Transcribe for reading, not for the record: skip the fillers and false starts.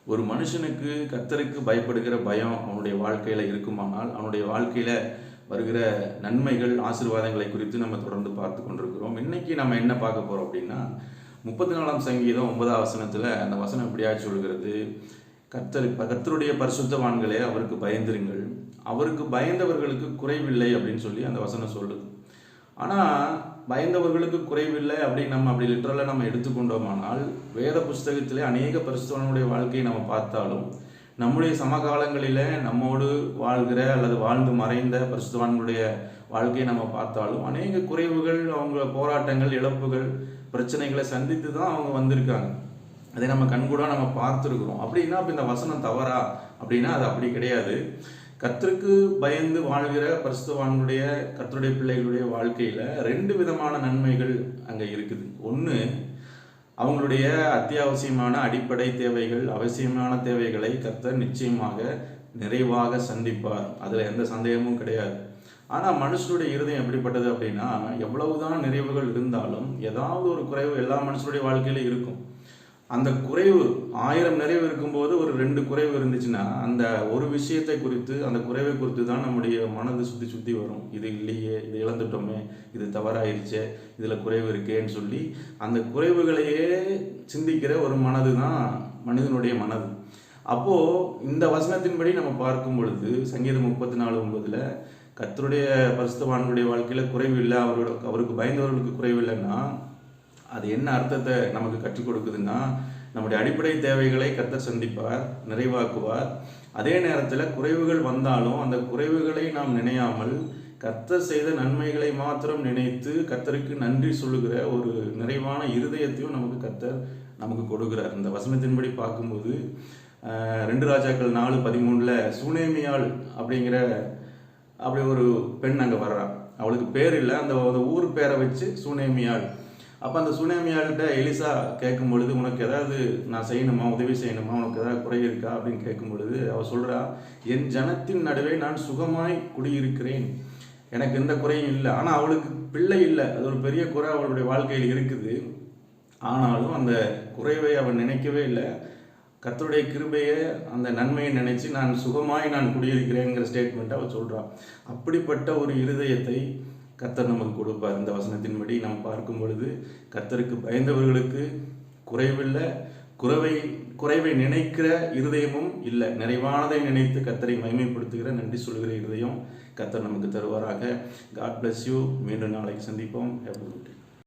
ஒரு மனுஷனுக்கு கர்த்தருக்கு பயப்படுகிற பயம் அவனுடைய வாழ்க்கையில் இருக்குமானால் அவனுடைய வாழ்க்கையில் வருகிற நன்மைகள் ஆசீர்வாதங்களை குறித்து நம்ம தொடர்ந்து பார்த்து கொண்டிருக்கிறோம். இன்னைக்கு நம்ம என்ன பார்க்க போகிறோம் அப்படின்னா 34ஆம் சங்கீதம் 9ஆம் வசனத்தில் அந்த வசனம் இப்படியா சொல்கிறது, கர்த்தருடைய பரிசுத்தவான்களே அவருக்கு பயந்திருங்கள், அவருக்கு பயந்தவர்களுக்கு குறைவில்லை அப்படின்னு சொல்லி அந்த வசனம் சொல்லுது. ஆனால் பயந்தவர்களுக்கு குறைவில்லை அப்படின்னு நம்ம அப்படி லிட்டரலாக நம்ம எடுத்துக்கொண்டோமானால் வேத புஸ்தகத்திலே அநேக பரிசுத்தவான்களுடைய வாழ்க்கையை நம்ம பார்த்தாலும் நம்முடைய சமகாலங்களில் நம்மோடு வாழ்கிற அல்லது வாழ்ந்து மறைந்த பரிசுத்தவான்களுடைய வாழ்க்கையை நம்ம பார்த்தாலும் அநேக குறைவுகள், அவங்க போராட்டங்கள், இழப்புகள், பிரச்சனைகளை சந்தித்து தான் அவங்க வந்திருக்காங்க. அதை நம்ம கண்கூட நம்ம பார்த்துருக்குறோம். அப்படின்னா இப்போ இந்த வசனம் தவறா அப்படின்னா அது அப்படி கிடையாது. கர்த்தருக்கு பயந்து வாழ்கிற பரிசுத்தவான்களுடைய கர்த்தருடைய பிள்ளைகளுடைய வாழ்க்கையில் 2 விதமான நன்மைகள் அங்கே இருக்குது. ஒன்று, அவங்களுடைய அத்தியாவசியமான அடிப்படை தேவைகள், அவசியமான தேவைகளை கர்த்தர் நிச்சயமாக நிறைவாக சந்திப்பார், அதில் எந்த சந்தேகமும் கிடையாது. ஆனால் மனுஷனுடைய இருதயம் எப்படிப்பட்டது அப்படின்னா, எவ்வளவுதான் நிறைவுகள் இருந்தாலும் ஏதாவது ஒரு குறைவு எல்லா மனுஷனுடைய வாழ்க்கையிலும் இருக்கும். அந்த குறைவு 1000 நிறைவு இருக்கும்போது ஒரு 2 குறைவு இருந்துச்சுன்னா அந்த ஒரு விஷயத்தை குறித்து, அந்த குறைவை குறித்து தான் நம்முடைய மனது சுற்றி வரும். இது இல்லையே, இது இழந்துட்டோமே, இது தவறாயிருச்சே, இதில் குறைவு இருக்கேன்னு சொல்லி அந்த குறைவுகளையே சிந்திக்கிற ஒரு மனது தான் மனிதனுடைய மனது. அப்போது இந்த வசனத்தின்படி நம்ம பார்க்கும் பொழுது சங்கீதம் 34:9 கர்த்தருடைய பரிசுத்தவான்களுடைய வாழ்க்கையில் குறைவு இல்லை, அவருக்கு பயந்தவர்களுக்கு குறைவில்லைன்னா அது என்ன அர்த்தத்தை நமக்கு கற்றுக் கொடுக்குதுன்னா, நம்முடைய அடிப்படை தேவைகளை கர்த்தர் சந்திப்பார், நிறைவாக்குவார். அதே நேரத்தில் குறைவுகள் வந்தாலும் அந்த குறைவுகளை நாம் நினையாமல் கர்த்தர் செய்த நன்மைகளை மாத்திரம் நினைத்து கர்த்தருக்கு நன்றி சொல்லுகிற ஒரு நிறைவான இருதயத்தையும் கர்த்தர் நமக்கு கொடுக்குறார். இந்த வசனத்தின்படி பார்க்கும்போது 2 ராஜாக்கள் 4:13 சூனேமியாள் அப்படிங்கிற அப்படி ஒரு பெண் அங்கே வர்றாள். அவளுக்கு பேர் இல்லை, அந்த ஊர் பேரை வச்சு சூனேமியாள். அப்போ அந்த சூனேமியாள்கிட்ட எலிசா கேட்கும் பொழுது, உனக்கு ஏதாவது நான் செய்யணுமா, உதவி செய்யணுமா, உனக்கு ஏதாவது குறை இருக்கா அப்படின்னு கேட்கும் பொழுது அவள் சொல்கிறா, என் ஜனத்தின் நடுவே நான் சுகமாய் குடியிருக்கிறேன், எனக்கு எந்த குறையும் இல்லை. ஆனால் அவளுக்கு பிள்ளை இல்லை, அது ஒரு பெரிய குறை அவளுடைய வாழ்க்கையில் இருக்குது. ஆனாலும் அந்த குறைவை அவள் நினைக்கவே இல்லை. கர்த்தருடைய கிருபையை, அந்த நன்மையை நினைச்சு நான் சுகமாய் நான் குடியிருக்கிறேங்கிற ஸ்டேட்மெண்ட்டை அவள் சொல்கிறான். அப்படிப்பட்ட ஒரு இருதயத்தை கர்த்தர் நமக்கு கொடுப்பார். இந்த வசனத்தின்படி நாம் பார்க்கும் பொழுது கர்த்தருக்கு பயந்தவர்களுக்கு குறைவில்லை, குறைவை நினைக்கிற இருதயமும் இல்லை, நிறைவானதை நினைத்து கர்த்தரை மகிமைப்படுத்துகிற நன்றி சொல்கிற இருதயம் கர்த்தர் நமக்கு தருவாராக. God bless you. மீண்டும் நாளைக்கு சந்திப்போம். Have a good day.